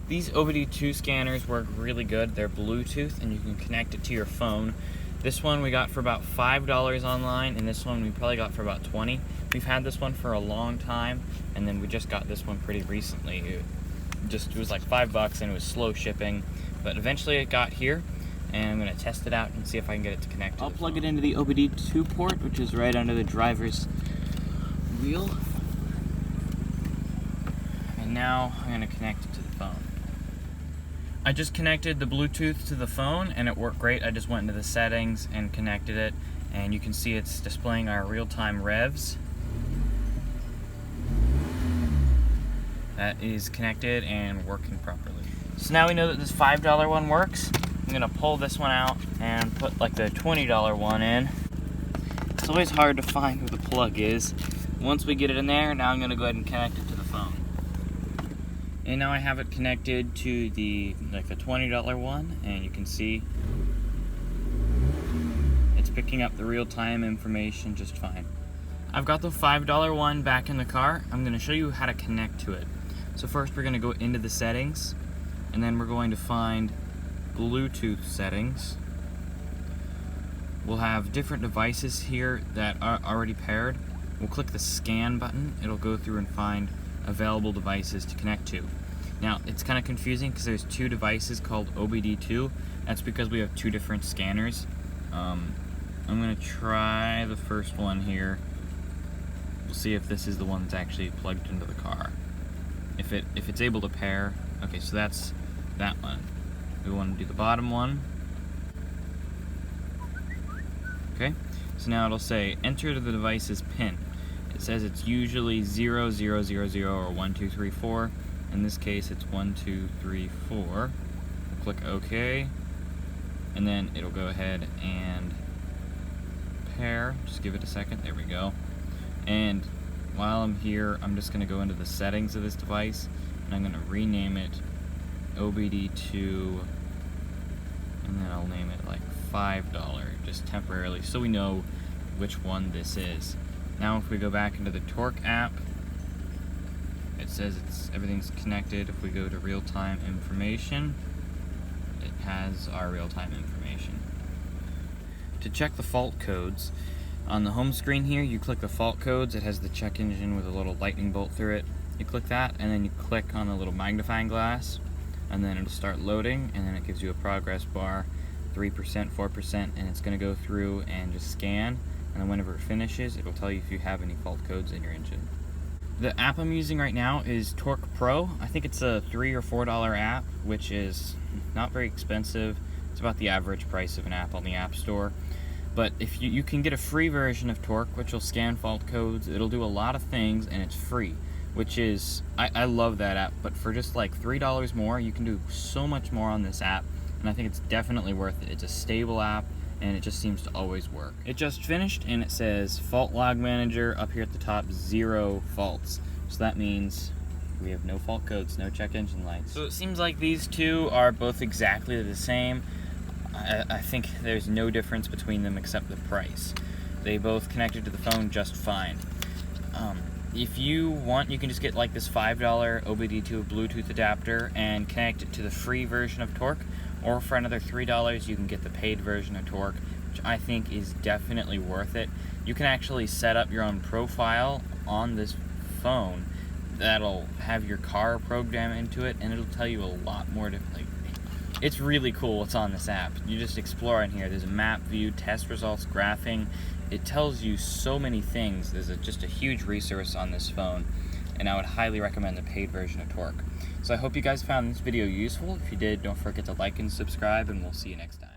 These OBD2 scanners work really good. They're Bluetooth and you can connect it to your phone. This one we got for about $5 online, and this one we probably got for about $20. We've had this one for a long time, and then we just got this one pretty recently. It was like $5 and it was slow shipping, but eventually it got here, and I'm going to test it out and see if I can get it to connect to I'll the plug phone. it into the OBD2 port, which is right under the driver's wheel. And now I'm going to connect it to the phone. I just connected the Bluetooth to the phone and it worked great. I just went into the settings and connected it, and you can see it's displaying our real-time revs. That is connected and working properly. So now we know that this $5 one works. I'm gonna pull this one out and put like the $20 one in. It's always hard to find where the plug is. Once we get it in there, now I'm gonna go ahead and connect it to the phone. And now I have it connected to the $20 one, and you can see it's picking up the real-time information just fine. I've got the $5 one back in the car. I'm going to show you how to connect to it. So first we're going to go into the settings, and then we're going to find Bluetooth settings. We'll have different devices here that are already paired. We'll click the scan button. It'll go through and find available devices to connect to. Now it's kind of confusing because there's two devices called OBD2. That's because we have two different scanners. I'm going to try the first one here. We'll see if this is the one that's actually plugged into the car. If it's able to pair. Okay, so that's that one. We want to do the bottom one. Okay, so now it'll say enter the device's pin. It says it's usually 0, 0, 0, 0, or 1, 2, 3, 4. In this case, it's 1, 2, 3, 4. We'll click OK, and then it'll go ahead and pair. Just give it a second. There we go. And while I'm here, I'm just going to go into the settings of this device, and I'm going to rename it OBD2, and then I'll name it like $5, just temporarily, so we know which one this is. Now if we go back into the Torque app, it says everything's connected. If we go to real-time information, it has our real-time information. To check the fault codes, on the home screen here, you click the fault codes. It has the check engine with a little lightning bolt through it. You click that, and then you click on the little magnifying glass, and then it'll start loading, and then it gives you a progress bar, 3%, 4%, and it's going to go through and just scan, and then whenever it finishes, it'll tell you if you have any fault codes in your engine. The app I'm using right now is Torque Pro. I think it's a $3 or $4 app, which is not very expensive. It's about the average price of an app on the App Store. But if you can get a free version of Torque, which will scan fault codes. It'll do a lot of things, and it's free, which is, I love that app. But for just like $3 more, you can do so much more on this app, and I think it's definitely worth it. It's a stable app, and it just seems to always work. It just finished, and it says Fault Log Manager up here at the top, 0 faults. So that means we have no fault codes, no check engine lights. So it seems like these two are both exactly the same. I think there's no difference between them except the price. They both connected to the phone just fine. If you want, you can just get like this $5 OBD2 Bluetooth adapter and connect it to the free version of Torque, or for another $3 you can get the paid version of Torque, which I think is definitely worth it. You can actually set up your own profile on this phone that'll have your car program into it, and it'll tell you a lot more differently. It's really cool what's on this app. You just explore in here. There's a map view, test results, graphing. It tells you so many things. There's just a huge resource on this phone, and I would highly recommend the paid version of Torque. So I hope you guys found this video useful. If you did, don't forget to like and subscribe, and we'll see you next time.